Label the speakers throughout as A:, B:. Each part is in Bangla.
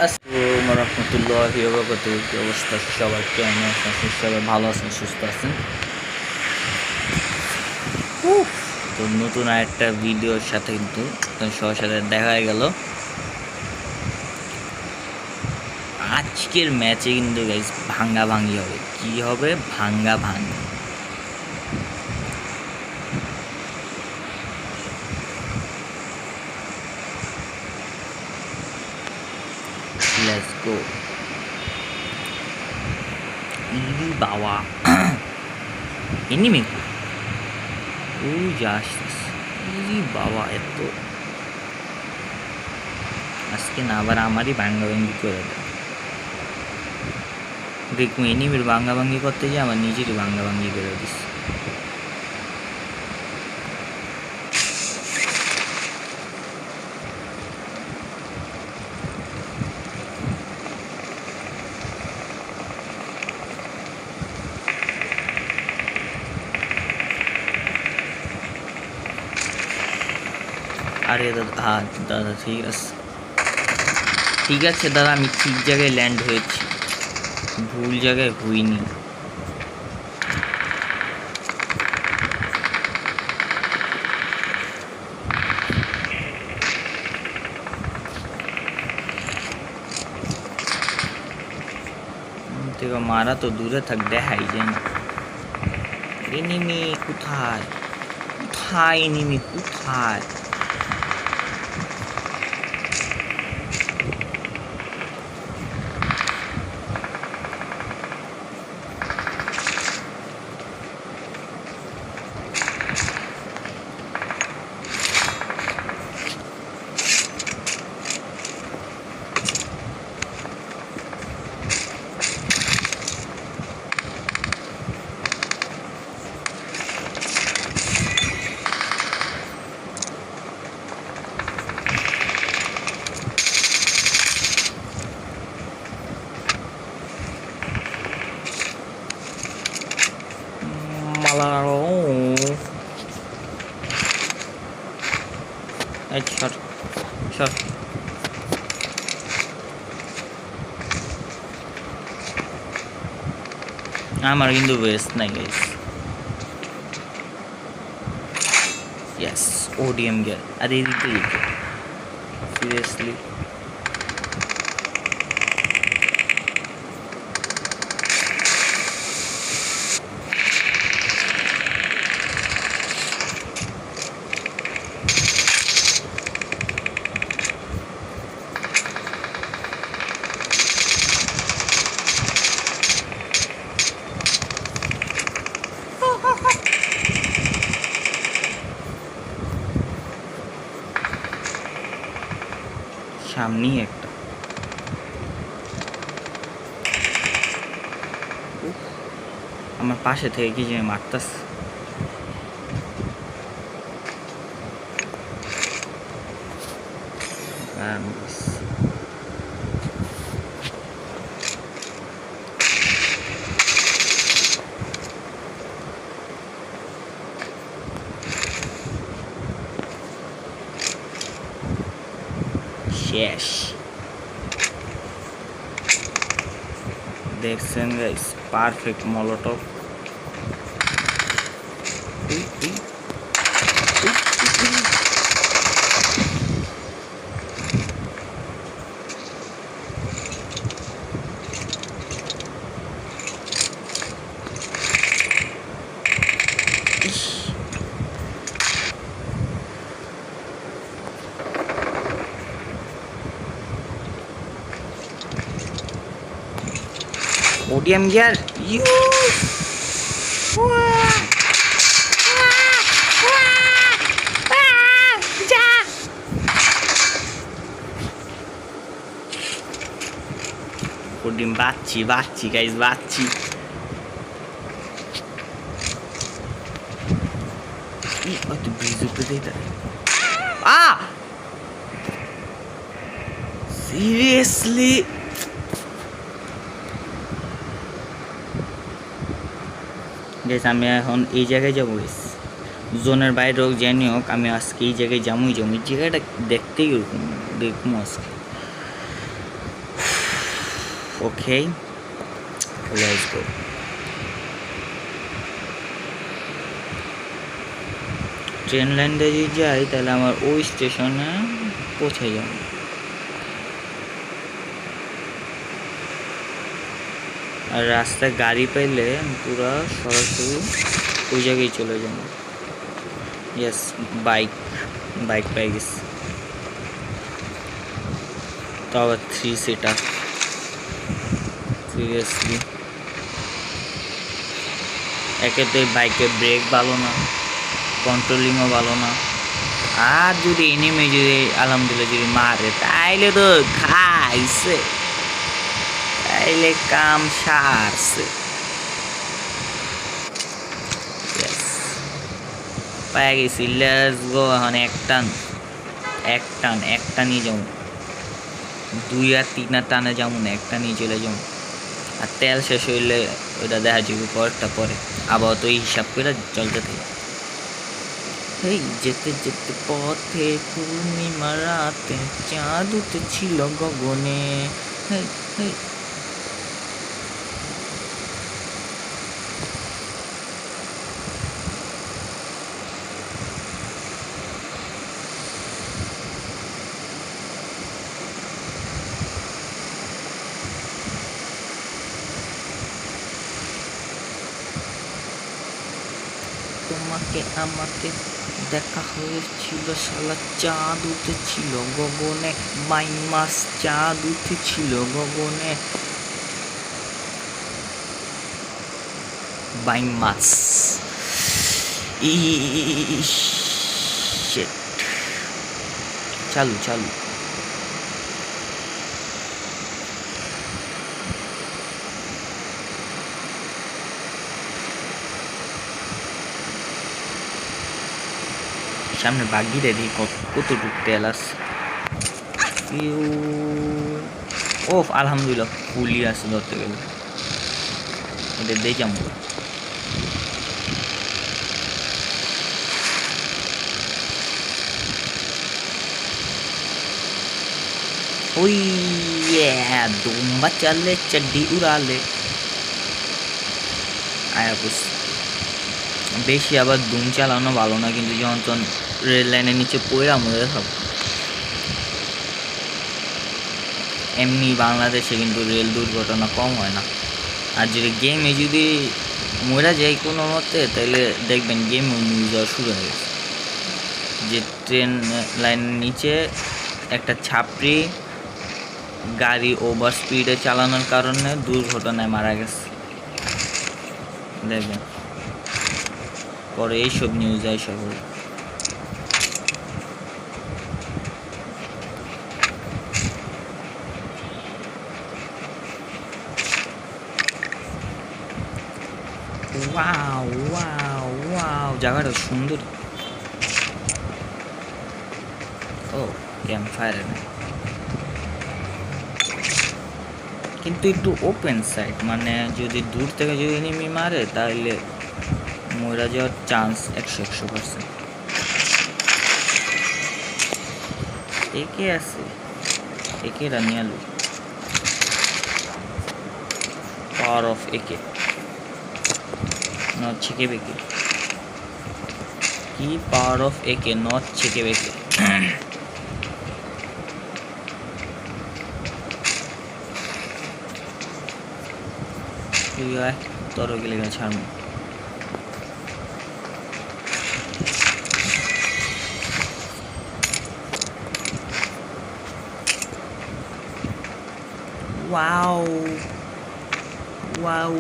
A: আসসালামু রহমতুল্লাহি ওয়া বারাকাতুহু। কি অবস্থা সবার? কেমন আছেন? সবাই ভালো আছেন, সুস্থ আছেন? তো নতুন আরেকটা ভিডিওর সাথে কিন্তু সবার সাথে দেখা হয়ে গেল। আজকের ম্যাচে কিন্তু গাইস ভাঙ্গা ভাঙ্গি হবে। কি হবে? ভাঙ্গা ভাঙ্গি। Let's go. ইরি বাবা, এনিমি ওই আসছিস। ইরি বাবা, এত আজকে না আবার আমারই ভাঙ্গা ভাঙ্গি করে দেয়। দেখুন এনিমির ভাঙ্গা ভাঙ্গি করতে গিয়ে আমার নিজেরই ভাঙ্গা ভাঙ্গি করে দিস। আরে দাদা, হ্যাঁ দাদা, ঠিক আছে ঠিক আছে দাদা, আমি ঠিক জায়গায় ল্যান্ড হয়েছি, ভুল জায়গায় হইনি। থেকে মারা তো দূরে থাক, দেখাই যায় না। এনিমি কোথায়? কোথায় এনিমি? কোথায়? মালারো এই সর সর। আমার কিন্তু বেস্ট নাই গাইস। Yes, ODM gear. আর এই দিক দিয়ে সিরিয়াসলি সামনেই একটা। আমার পাশে থেকে কি যে মারতাস। শেষ। দেখছেন guys, perfect Molotov. ODM gear ODM বাচ্চি গাইস, বাচ্চি। সিরিয়াসলি গেস, আমি এখন এই জায়গায় যাবো। জোনের বাইরে হোক জানি হোক, আমি আজকে এই জায়গায় যাবো। এই জায়গাটা দেখতেই ওরকম দেখবো আজকে। ওকে, লেটস গো। ট্রেন লাইনে যদি যাই তাহলে আমার ওই স্টেশনে পৌঁছে যাবো। আর রাস্তায় গাড়ি পেলে পুরো সরাসরি ওই জায়গায় চলে যাবো। ইয়েস, বাইক পেয়ে গেছি, তো আবার 3 সিটার। সিরিয়াসলি, একে তো বাইকে ব্রেক ভালো না, কন্ট্রোলিংও ভালো না, আর যদি এনিমি যদি আলহামদুলিল্লাহ যদি মারে তাইলে তো খাইছে, তাইলে কাম সারছে। পায়ে গেছি, লেটস গো। এখন একটা নিয়ে যাবো, 2 আর 3 আর টানে যাবো না, একটা নিয়ে চলে যাবো। আর তেল শেষ হইলে ওইটা দেখা যাবে পরেরটা পরে, আবার তো এই হিসাব করে চলতে থাকে। এই যেতে যেতে পথে পূর্ণিমা রাতে চাঁদ উঠেছিল গগনে। তোমাকে আমাকে দেখা হয়েছিল শালা, চাঁদ উঠেছিল গগনে, মাই মাস চাঁদ উঠেছিল গগনে, বাই মাস। চালু সামনে বাগি রেডি, কতটুকু তেল আছে। ও আলহামদুলিল্লাহ ফুলি আছে, ধরতে গেলে এটা দেখি আমরা। ওই দুম্বা চালে চড্ডি উড়ালে আয়া বুঝ। বেশি আবার দুম চালানো ভালো না, কিন্তু যখন রেল লাইনের নিচে পড়া মরে থাক। এমনি বাংলাদেশে কিন্তু রেল দুর্ঘটনা কম হয় না। আর যদি গেমে যদি মরা যায় কোনো মতে, তাহলে দেখবেন গেম নিউজ হওয়া শুরু হয়ে গেছে যে ট্রেন লাইনের নিচে একটা ছাপড়ি গাড়ি ওভার স্পিডে চালানোর কারণে দুর্ঘটনায় মারা গেছে। দেখবেন পরে এইসব নিউজ আইসা বলে। ওয়াও ওয়াও ওয়াও, জায়গাটা সুন্দর। ও ক্যাম্প ফায়ার, কিন্তু একটু ওপেন সাইড, মানে যদি দূর থেকে যদি এনিমি মারে তাহলে মরে যাওয়ার চান্স 100%। একে আছে, একে রানিয়ালু, পাওয়ার অফ একে, নট ছেকে বেকে। কি পাওয়ার অফ একে, নট ছেকে বেকে। তুই আয়, তোর গেলে ছাড়বো। Wow. Wow.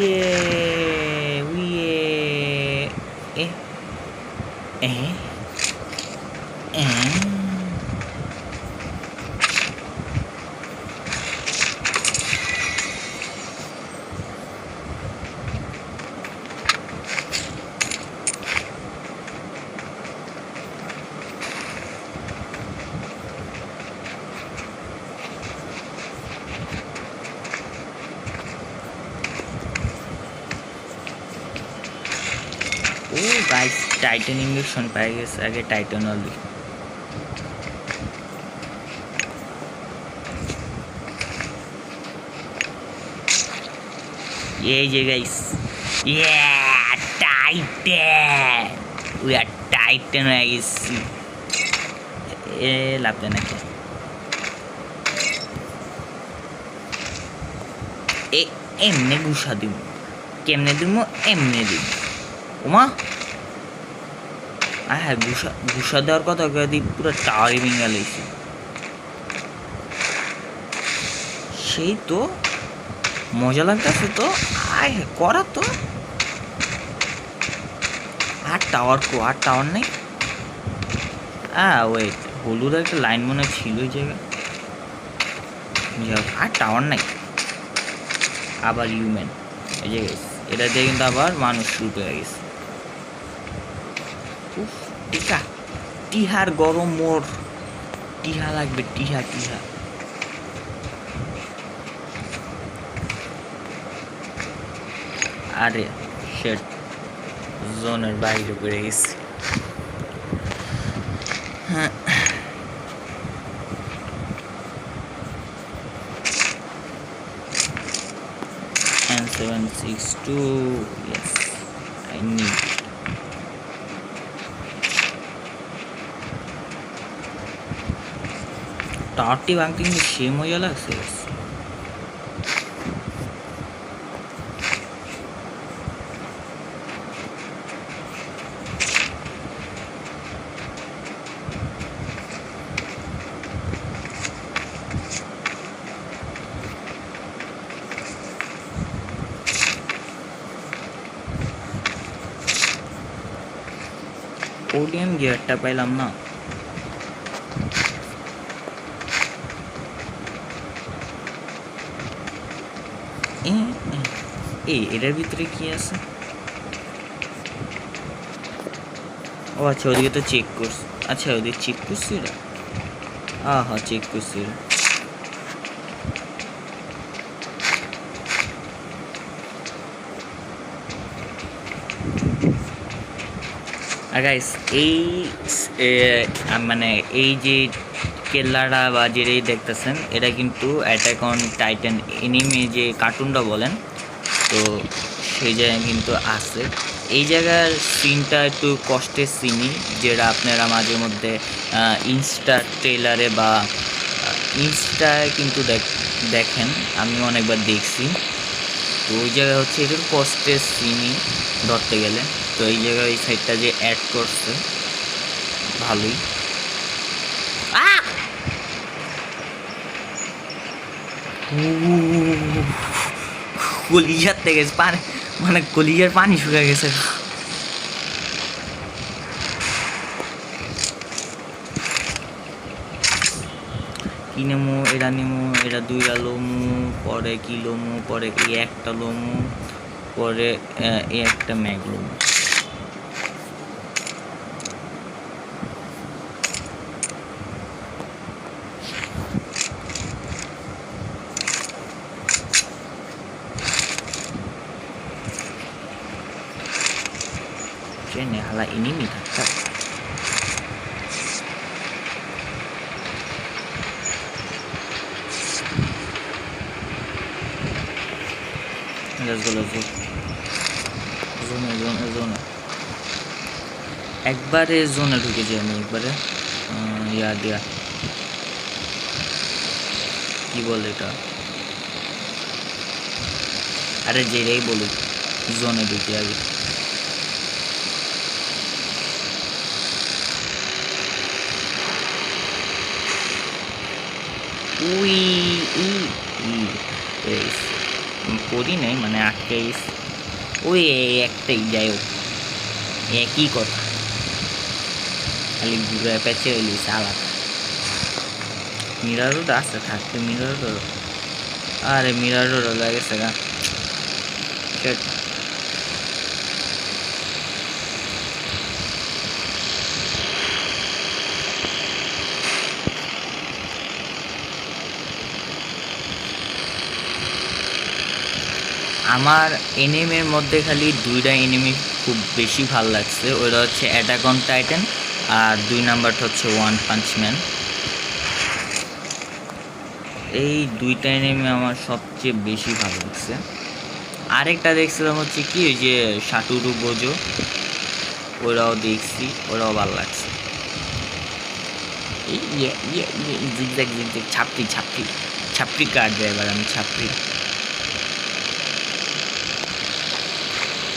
A: Yeah. Oh guys, Titan injection পাই গেছে, আগে টাইটানল দিই। এই যে গাইস, টাইটেন, উই আর টাইটেন হয়ে গেছি। এ লাগবে নাকি? এমনি ঘুষা দিব, কেমনে দিব? এমনি দিব। ওমা হ্যাঁ, ঘুষা দেওয়ার কথা দিই, পুরো টাওয়ারি ভেঙে লাইছি। সেই তো মজা লাগতেছে তো, আয় করা তো। আর টাওয়ার নেই। ওয়েট, হলুদ একটা লাইন মনে ছিল ওই জায়গায়। আর টাওয়ার নাই। আবার হিউম্যান এই যে এটা দিয়ে কিন্তু আবার মানুষ শুরু হয়ে গেছে। টিকা, টিহার গরম মোর, টিহা লাগবে, টিহা। আরে শেট, জোনের বাইরে পড়ে গেছে। হ্যাঁ, 762, yes, I need. টাওয়ারটি ভাঙতে কিন্তু সে মজা লাগছে। ওডিএম গিয়ারটা পাইলাম না। এটার ভিতরে কি আছে? ও আচ্ছা, ওদিকে তো চেক করছি। আচ্ছা, ওদিকে চেক করছি ওরা। হ্যাঁ, চেক করছি ওরা। আর গাইস, এই মানে এই যে কেল্লাটা বা যেটাই দেখতেছেন, এটা কিন্তু অ্যাটাক অন টাইটান এনিমে যে কার্টুনটা বলেন, তো সেই জায়গায় কিন্তু আছে। এই জায়গার সিনটা একটু কষ্টের সিনই, যেটা আপনারা মাঝে মধ্যে ইনস্টা ট্রেলারে বা ইনস্টায় কিন্তু দেখেন, আমি অনেকবার দেখছি। তো ওই জায়গায় হচ্ছে এটার কষ্টের সিনই ধরতে গেলে। তো এই জায়গায় এই সাইডটা যে অ্যাড করছে ভালোই। কলিজার থেকে পানি, মানে কলিজার পানি শুকা গেছে। কি নেমো? এরা নেমো, এরা দুইটা লোমু, পরে কি লোমু, পরে এই একটা লোমু, পরে একটা ম্যাগ লোমু। Ini hala ini nih kakak. Let's go. Zone. একবারে জোনে ঢুকে যাই আমি, একবারে ইয়া দিয়া, কি বলে এটা, আরে যেটাই বলুক, জোনে ঢুকে আগে। পড়ি নাই, মানে আটকে ওই একটাই, যাই হোক একই কথা, খালি ঘুরে পেঁচে হইলি আলাদা। মিরারও আসতে থাকতে, মিরারও, আরে মিরারও লাগেছে গা। আমার এনিমের মধ্যে খালি দুইটা এনিমি খুব বেশি ভাল লাগছে, ওইটা হচ্ছে অ্যাটাক অন টাইটান, আর 2 নাম্বারটা হচ্ছে ওয়ান পাঞ্চ ম্যান। এই দুইটা এনিমি আমার সবচেয়ে বেশি ভালো লাগছে। আরেকটা দেখছিলাম হচ্ছে কি ওই যে সাটুরু বোঝো, ওরাও দেখছি, ওরাও ভালো লাগছে। জিগজ্যাগ জিগজ্যাগ ছাপড়ি ছাপড়ি ছাপড়ি কাটবে এবার আমি ছাপড়ি।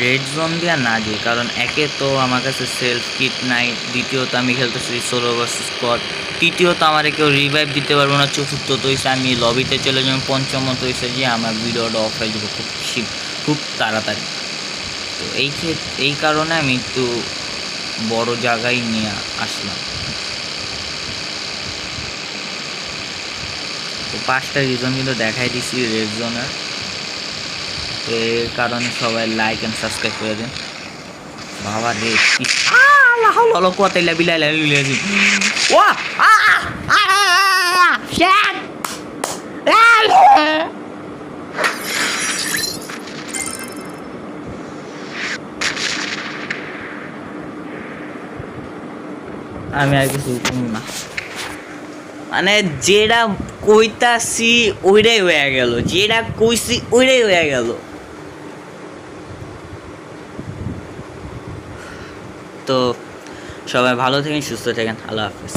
A: রেড জোন দিয়া না যে, কারণ একে তো আমার কাছে সেলফ কিট নাই, দ্বিতীয়ত আমি খেলতেছি সোলো ভার্সেস স্কোয়াড, তৃতীয়ত আমার কেউ রিভাইভ দিতে পারবো না, চতুর্থত হয়েছে আমি লবিতে চলে যাবো, পঞ্চমত হয়েছে যে আমার ভিডিওটা অফ হয়ে যাবো খুব তাড়াতাড়ি। তো এই কারণে আমি একটু বড় জায়গায় নিয়ে আসলাম। তো 5টা রিজন কিন্তু দেখাই দিছি রেড জোনের, তো এর কারণে সবাই লাইক অ্যান্ড সাবস্ক্রাইব করে দিন। বাবা রে আমি আর কিছু না, মানে যেটা কইতাছি ওইটাই হয়ে গেল, যেটা কইছি ওইটাই হয়ে গেল। তো সবাই ভালো থাকেন, সুস্থ থাকেন, আল্লাহ হাফেজ।